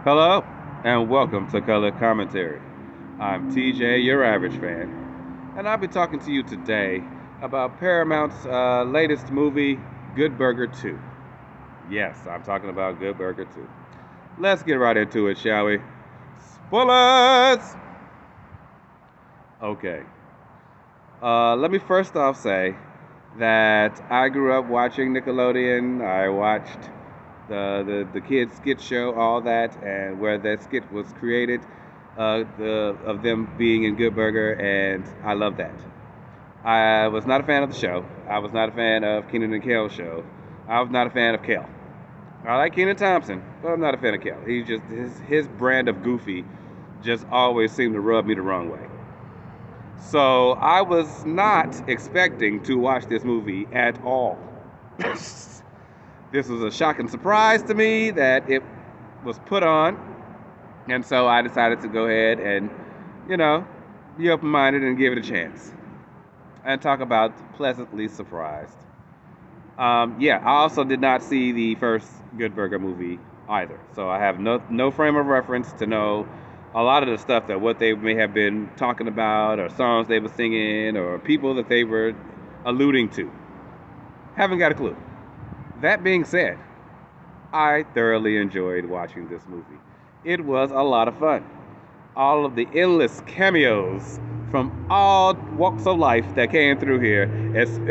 Hello, and welcome to Color Commentary. I'm TJ, your average fan, and I'll be talking to you today about Paramount's latest movie, Good Burger 2. Yes, I'm talking about Good Burger 2. Let's get right into it, shall we? Spoilers! Okay. Let me first off say that I grew up watching Nickelodeon. I watched the kids skit show, all that, and where that skit was created, of them being in Good Burger, and I love that. I was not a fan of the show. I was not a fan of Kenan and Kel's show. I was not a fan of Kel. I like Kenan Thompson, but I'm not a fan of Kel. He's just his brand of goofy just always seemed to rub me the wrong way. So I was not expecting to watch this movie at all. This was a shocking surprise to me that it was put on, and so I decided to go ahead and, you know, be open minded and give it a chance and talk about pleasantly surprised. Yeah, I also did not see the first Good Burger movie either, so I have no frame of reference to know a lot of the stuff that what they may have been talking about, or songs they were singing, or people that they were alluding to. Haven't got a clue. That being said, I thoroughly enjoyed watching this movie. It was a lot of fun. All of the endless cameos from all walks of life that came through here.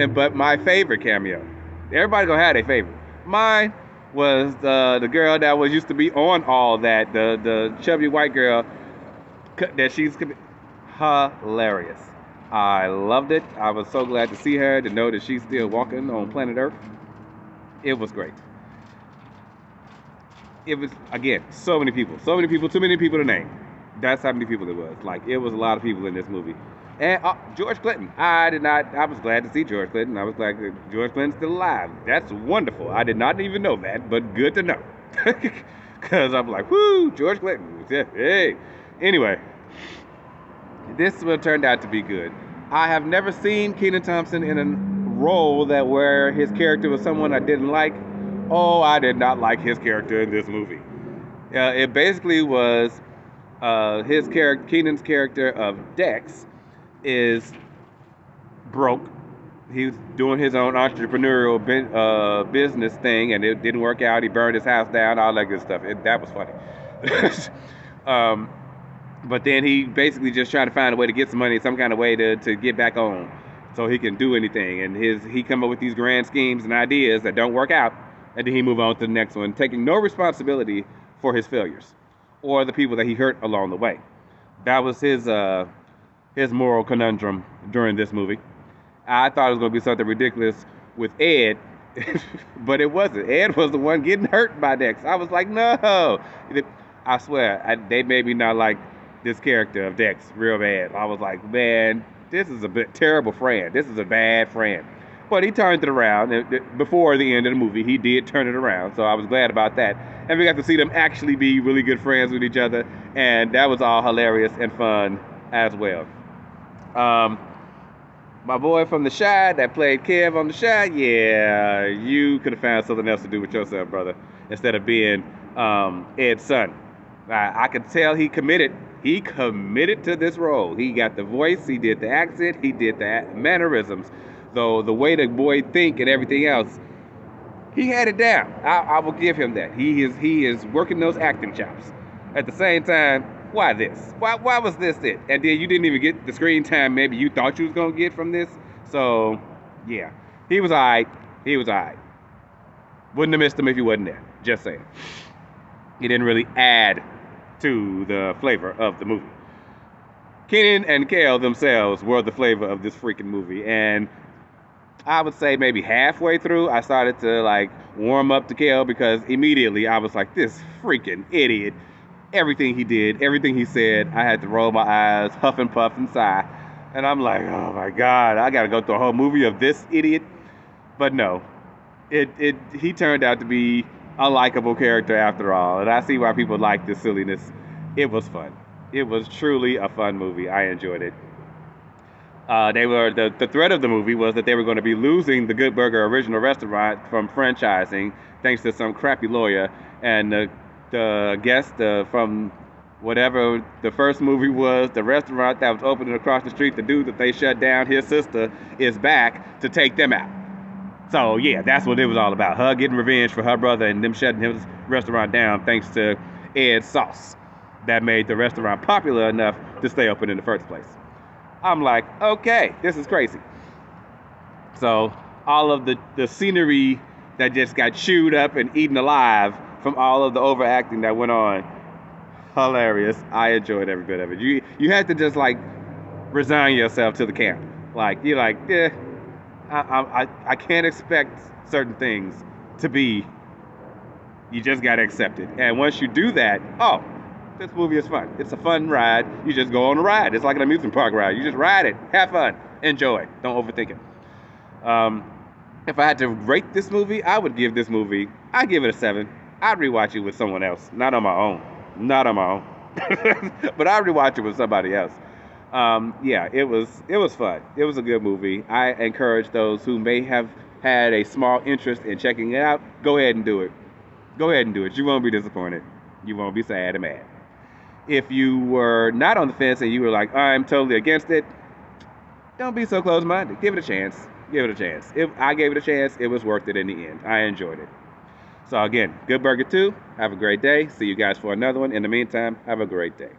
But my favorite cameo, everybody gonna have their favorite. Mine was the girl that was used to be on all that, the chubby white girl that she's hilarious. I loved it. I was so glad to see her, to know that she's still walking on planet Earth. It was great. It was, again, so many people, too many people to name. That's how many people it was. Like, it was a lot of people in this movie. And George Clinton, I was glad to see George Clinton. I was glad that George Clinton's still alive. That's wonderful. I did not even know that, but good to know. Because I'm like, whoo, George Clinton. Hey. Anyway, this one turned out to be good. I have never seen Kenan Thompson in a role that where his character was someone I didn't like. Oh, I did not like his character in this movie. It basically was his character, Kenan's character of Dex, is broke. He was doing his own entrepreneurial business thing, and it didn't work out. He burned his house down, all that good stuff. That was funny. um, but then he basically just trying to find a way to get some money, some kind of way to get back on, so he can do anything. And he come up with these grand schemes and ideas that don't work out, and then he move on to the next one, taking no responsibility for his failures or the people that he hurt along the way. That was his moral conundrum during this movie. I thought it was going to be something ridiculous with Ed, but it wasn't. Ed was the one getting hurt by Dex. I was like, no. I swear, they made me not like this character of Dex real bad. I was like, man, this is a terrible friend. This is a bad friend. But he turned it around. Before the end of the movie, he did turn it around. So I was glad about that. And we got to see them actually be really good friends with each other. And that was all hilarious and fun as well. My boy from The Chi that played Kev on The Chi, yeah, you could have found something else to do with yourself, brother, instead of being Ed's son. I could tell he committed. He committed to this role. He got the voice, he did the accent, he did the mannerisms. Though the way the boy think and everything else, he had it down. I will give him that. He is working those acting chops. At the same time, why this? Why was this it? And then you didn't even get the screen time maybe you thought you was gonna get from this. So yeah, he was alright. He was alright. Wouldn't have missed him if he wasn't there. Just saying. He didn't really add to the flavor of the movie. Kenan and Kel themselves were the flavor of this freaking movie, and I would say maybe halfway through, I started to like warm up to Kel because immediately I was like, this freaking idiot. Everything he did, everything he said, I had to roll my eyes, huff and puff and sigh. And I'm like, oh my God, I gotta go through a whole movie of this idiot. But no, he turned out to be a likable character after all. And I see why people like this silliness. It was fun. It was truly a fun movie. I enjoyed it. The threat of the movie was that they were going to be losing the Good Burger original restaurant from franchising thanks to some crappy lawyer, and the the guest from whatever the first movie was, the restaurant that was opening across the street, the dude that they shut down, his sister is back to take them out. So yeah, that's what it was all about. Her getting revenge for her brother and them shutting his restaurant down thanks to Ed's sauce that made the restaurant popular enough to stay open in the first place. I'm like, okay, this is crazy. So all of the scenery that just got chewed up and eaten alive from all of the overacting that went on, hilarious. I enjoyed every bit of it. You had to just like resign yourself to the camp. Like you're like, yeah, I can't expect certain things to be. You just gotta accept it. And once you do that, oh, this movie is fun. It's a fun ride. You just go on a ride. It's like an amusement park ride. You just ride it, have fun, enjoy. Don't overthink it. If I had to rate this movie, I would give this movie, I'd give it a 7. I'd rewatch it with someone else, not on my own. Not on my own. But I'd rewatch it with somebody else. Yeah, it was fun. It was a good movie. I encourage those who may have had a small interest in checking it out, go ahead and do it. Go ahead and do it. You won't be disappointed. You won't be sad and mad. If you were not on the fence and you were like, I'm totally against it, don't be so close-minded. Give it a chance. Give it a chance. If I gave it a chance, it was worth it in the end. I enjoyed it. So again, Good Burger 2. Have a great day. See you guys for another one. In the meantime, have a great day.